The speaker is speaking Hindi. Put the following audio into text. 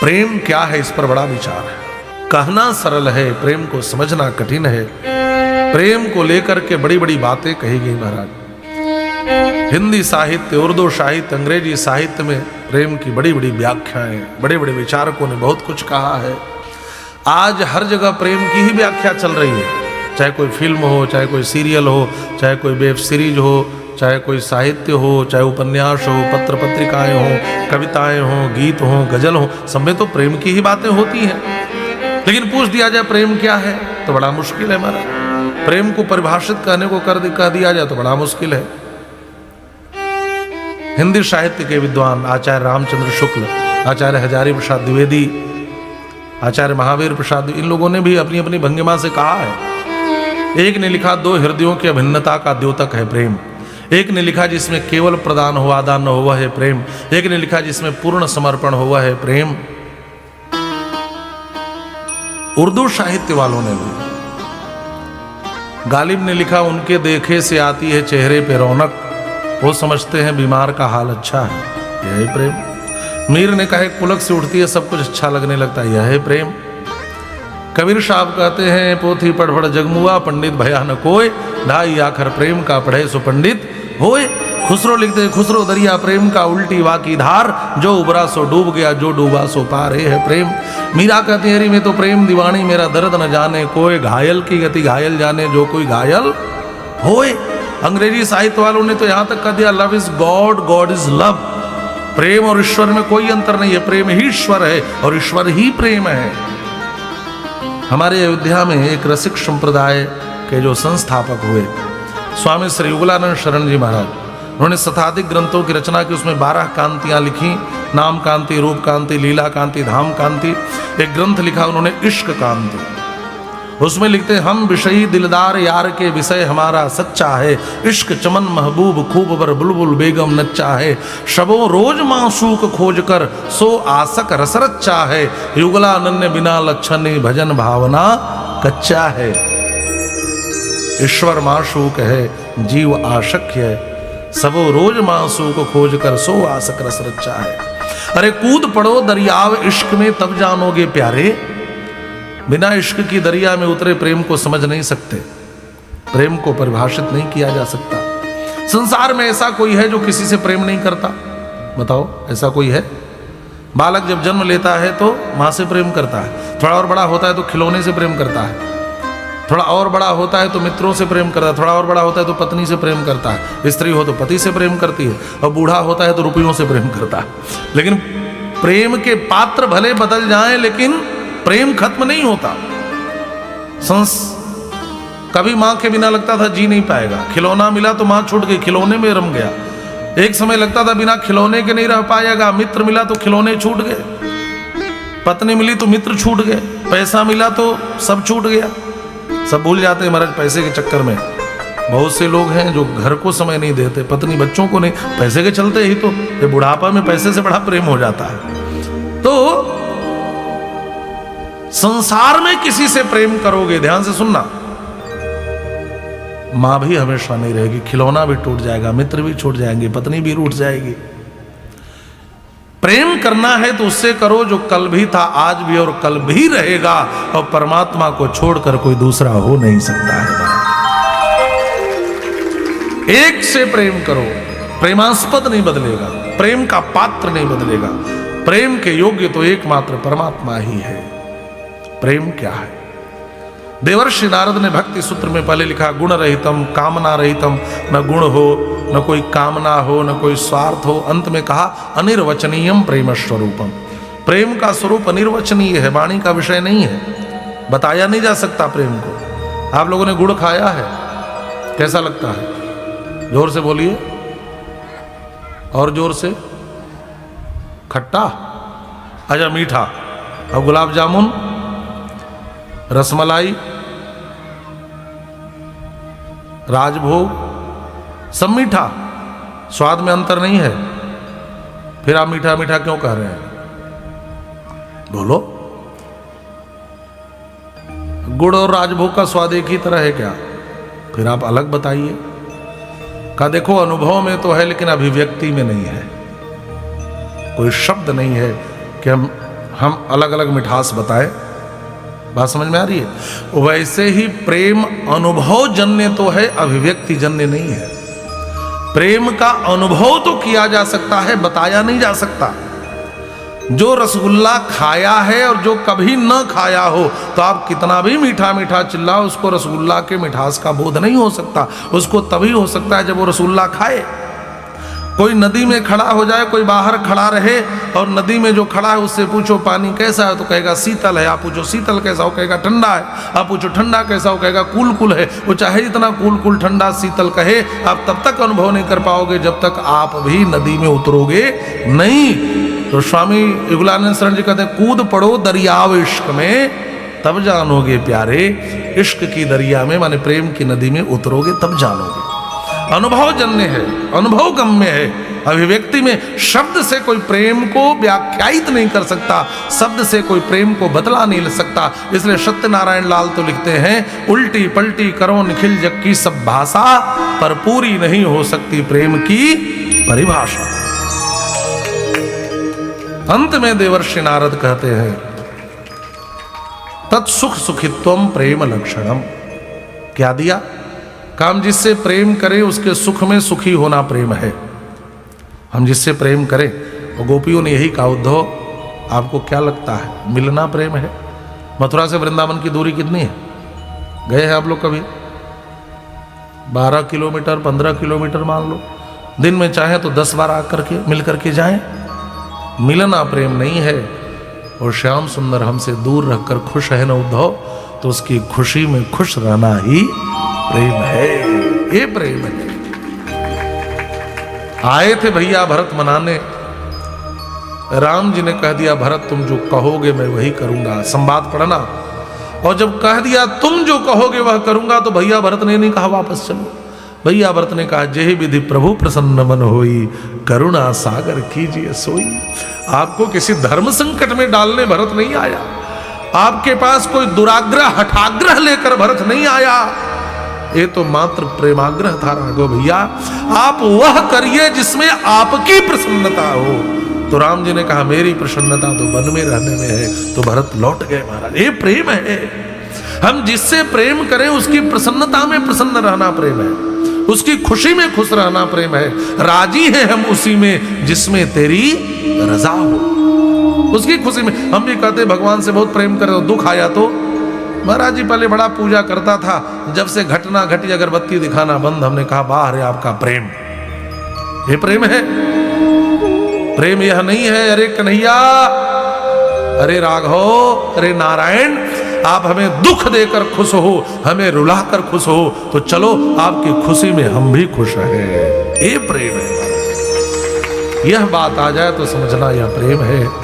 प्रेम क्या है, इस पर बड़ा विचार है। कहना सरल है, प्रेम को समझना कठिन है। प्रेम को लेकर के बड़ी बड़ी बातें कही गई महाराज। हिंदी साहित्य, उर्दू साहित्य, अंग्रेजी साहित्य में प्रेम की बड़ी बड़ी व्याख्याएं, बड़े बड़े विचारकों ने बहुत कुछ कहा है। आज हर जगह प्रेम की ही व्याख्या चल रही है, चाहे कोई फिल्म हो, चाहे कोई सीरियल हो, चाहे कोई वेब सीरीज हो, चाहे कोई साहित्य हो, चाहे उपन्यास हो, पत्र पत्रिकाएं हो, कविताएं हो, गीत हो, गजल हो, सब में तो प्रेम की ही बातें होती हैं। लेकिन पूछ दिया जाए प्रेम क्या है तो बड़ा मुश्किल है महाराज। प्रेम को परिभाषित करने को कह दिया जाए तो बड़ा मुश्किल है। हिंदी साहित्य के विद्वान आचार्य रामचंद्र शुक्ल, आचार्य हजारी प्रसाद द्विवेदी, आचार्य महावीर प्रसाद, इन लोगों ने भी अपनी अपनी भंगिमा से कहा है। एक ने लिखा, दो हृदयों की अभिन्नता का द्योतक है प्रेम। एक ने लिखा, जिसमें केवल प्रदान हो आदान न हुआ है प्रेम। एक ने लिखा, जिसमें पूर्ण समर्पण हुआ है प्रेम। उर्दू साहित्य वालों ने भी, गालिब ने लिखा, उनके देखे से आती है चेहरे पे रौनक, वो समझते हैं बीमार का हाल अच्छा है, यही प्रेम। मीर ने कहा, एक पुलक से उठती है सब कुछ अच्छा लगने लगता है, यह है प्रेम। कबीर साहब कहते हैं, पोथी पढ़ पढ़ जगमुआ, पंडित भया न कोय, ढाई आखर प्रेम का पढ़े सो पंडित होए। खुसरो लिखते हैं, खुसरो दरिया प्रेम का उल्टी वाकी धार, जो उबरा सो डूब गया, जो डूबा सो पार है प्रेम। मीरा कहते हैं, में तो प्रेम दीवानी, मेरा दर्द न जाने कोई, घायल की गति घायल जाने जो कोई घायल होए। अंग्रेजी साहित्य वालों ने तो यहां तक कह दिया, love is God, God is love. प्रेम और ईश्वर में कोई अंतर नहीं है, प्रेम ही ईश्वर है और ईश्वर ही प्रेम है। हमारे अयोध्या में एक रसिक संप्रदाय के जो संस्थापक हुए स्वामी श्री युगलानंद शरण जी महाराज, उन्होंने शताधिक ग्रंथों की रचना की। उसमें 12 कांतियां लिखी, नाम कांति, रूप कांति, लीला कांति, धाम कांति। एक ग्रंथ लिखा उन्होंने इश्क कांति। उसमें लिखते, हम विषयी दिलदार यार के विषय हमारा सच्चा है, इश्क चमन महबूब खूब बर बुलबुल बेगम नच्चा है, शबों रोज मासूक खोज कर सो आसक रसरच्चा है, युगलानन्य बिना लक्षण भजन भावना कच्चा है। ईश्वर मासूक है, जीव आशक्य है, सबो रोज मासूक खोज कर सो आसक रसरच्चा है। अरे कूद पड़ो दरियाव इश्क में तब जानोगे प्यारे, बिना इश्क की दरिया में उतरे प्रेम को समझ नहीं सकते, प्रेम को परिभाषित नहीं किया जा सकता। संसार में ऐसा कोई है जो किसी से प्रेम नहीं करता? बताओ, ऐसा कोई है? बालक जब जन्म लेता है तो माँ से प्रेम करता है, थोड़ा और बड़ा होता है तो खिलौने से प्रेम करता है, थोड़ा और बड़ा होता है तो मित्रों से प्रेम करता है, थोड़ा और बड़ा होता है तो पत्नी से प्रेम करता है, स्त्री हो तो पति से प्रेम करती है, और बूढ़ा होता है तो रुपयों से प्रेम करता है। लेकिन प्रेम के पात्र भले बदल जाएं, लेकिन प्रेम खत्म नहीं होता। कभी माँ के बिना लगता था जी नहीं पाएगा, खिलौना मिला तो माँ छूट गई, खिलौने में रम गया। एक समय लगता था बिना खिलौने के नहीं रह पाएगा, मित्र मिला तो खिलौने छूट गए, पत्नी मिली तो मित्र छूट गए, पैसा मिला तो सब छूट गया। सब भूल जाते हैं महाराज पैसे के चक्कर में। बहुत से लोग हैं जो घर को समय नहीं देते, पत्नी बच्चों को नहीं, पैसे के चलते ही तो ये बुढ़ापा में पैसे से बड़ा प्रेम हो जाता है। तो संसार में किसी से प्रेम करोगे, ध्यान से सुनना, मां भी हमेशा नहीं रहेगी, खिलौना भी टूट जाएगा, मित्र भी छूट जाएंगे, पत्नी भी रूठ जाएगी। प्रेम करना है तो उससे करो जो कल भी था, आज भी और कल भी रहेगा, और परमात्मा को छोड़कर कोई दूसरा हो नहीं सकता है। एक से प्रेम करो, प्रेमास्पद नहीं बदलेगा, प्रेम का पात्र नहीं बदलेगा, प्रेम के योग्य तो एकमात्र परमात्मा ही है। प्रेम क्या है? देवर्षि नारद ने भक्ति सूत्र में पहले लिखा, गुण रहितम कामना रहितम, न गुण हो न कोई कामना हो न कोई स्वार्थ हो। अंत में कहा, अनिर्वचनीयम प्रेम स्वरूपम, प्रेम का स्वरूप अनिर्वचनीय है, वाणी का विषय नहीं है, बताया नहीं जा सकता प्रेम को। आप लोगों ने गुड़ खाया है, कैसा लगता है? जोर से बोलिए, और जोर से। खट्टा, अच्छा मीठा, और गुलाब जामुन, रसमलाई, राजभोग, सब मीठा, स्वाद में अंतर नहीं है, फिर आप मीठा मीठा क्यों कह रहे हैं? बोलो, गुड़ और राजभोग का स्वाद एक ही तरह है क्या? फिर आप अलग बताइए। का देखो, अनुभव में तो है लेकिन अभिव्यक्ति में नहीं है, कोई शब्द नहीं है कि हम हम अलग अलग मिठास बताए, बात समझ में आ रही है? वैसे ही प्रेम अनुभव जन्य तो है, अभिव्यक्ति जन्य नहीं है। प्रेम का अनुभव तो किया जा सकता है, बताया नहीं जा सकता। जो रसगुल्ला खाया है और जो कभी न खाया हो, तो आप कितना भी मीठा मीठा चिल्लाओ, उसको रसगुल्ला के मिठास का बोध नहीं हो सकता। उसको तभी हो सकता है जब वो रसगुल्ला खाए। कोई नदी में खड़ा हो जाए, कोई बाहर खड़ा रहे और नदी में जो खड़ा है उससे पूछो पानी कैसा है, तो कहेगा शीतल है। आप पूछो शीतल कैसा हो, कहेगा ठंडा है। आप पूछो ठंडा कैसा हो, कहेगा कूल कूल है। वो चाहे जितना कूल कूल ठंडा शीतल कहे, आप तब तक अनुभव नहीं कर पाओगे जब तक आप भी नदी में उतरोगे नहीं। तो स्वामी युगलानंद शरण जी कहते हैं, कूद पड़ो दरियाव इश्क में तब जानोगे प्यारे। इश्क की दरिया में माने प्रेम की नदी में उतरोगे तब जानोगे। अनुभव जन्य है, अनुभव गम्य है। अभिव्यक्ति में शब्द से कोई प्रेम को व्याख्यायित नहीं कर सकता, शब्द से कोई प्रेम को बदला नहीं ले सकता। इसलिए सत्यनारायण लाल तो लिखते हैं, उल्टी पलटी करो निखिल जग की सब भाषा, पर पूरी नहीं हो सकती प्रेम की परिभाषा। अंत में देवर्षि नारद कहते हैं, तत्सुख सुखित्वम प्रेम लक्षणम। क्या दिया? काम जिससे प्रेम करें उसके सुख में सुखी होना प्रेम है। हम जिससे प्रेम करें, और गोपियों ने यही कहा, उद्धव आपको क्या लगता है मिलना प्रेम है? मथुरा से वृंदावन की दूरी कितनी है? गए हैं आप लोग कभी? 12 किलोमीटर 15 किलोमीटर मान लो। दिन में चाहे तो 10 बार आकर के मिल करके जाएं। मिलना प्रेम नहीं है। और श्याम सुंदर हमसे दूर रखकर खुश है ना उद्धव, तो उसकी खुशी में खुश रहना ही प्रेम है। ये प्रेम है। आए थे भैया भरत मनाने, राम जी ने कह दिया, भरत तुम जो कहोगे मैं वही करूंगा। संवाद पढ़ना। और जब कह दिया तुम जो कहोगे वह करूंगा, तो भैया भरत ने नहीं कहा वापस चलो। भैया भरत ने कहा, जेहि विधि प्रभु प्रसन्न मन होई, करुणा सागर कीजिए सोई। आपको किसी धर्म संकट में डालने भरत नहीं आया। आपके पास कोई दुराग्रह हठाग्रह लेकर भरत नहीं आया। ये तो मात्र प्रेमाग्रह था राघव भैया। आप वह करिए जिसमें आपकी प्रसन्नता हो। तो राम जी ने कहा, मेरी प्रसन्नता तो वन में रहने में है। तो भरत लौट गए महाराज। ये प्रेम है। हम जिससे प्रेम करें उसकी प्रसन्नता में प्रसन्न रहना प्रेम है, उसकी खुशी में खुश रहना प्रेम है। राजी हैं हम उसी में जिसमें तेरी रजा हो। उसकी खुशी में हम भी कहते भगवान से बहुत प्रेम करें, तो दुख आया तो महाराज जी पहले बड़ा पूजा करता था, जब से घटना घटी अगरबत्ती दिखाना बंद, हमने कहा वाह रे आपका प्रेम। ये प्रेम है। प्रेम यह नहीं है अरे कन्हैया, अरे राघव, अरे नारायण, आप हमें दुख देकर खुश हो, हमें रुलाकर खुश हो, तो चलो आपकी खुशी में हम भी खुश रहे। ये प्रेम है। यह बात आ जाए तो समझना यह प्रेम है।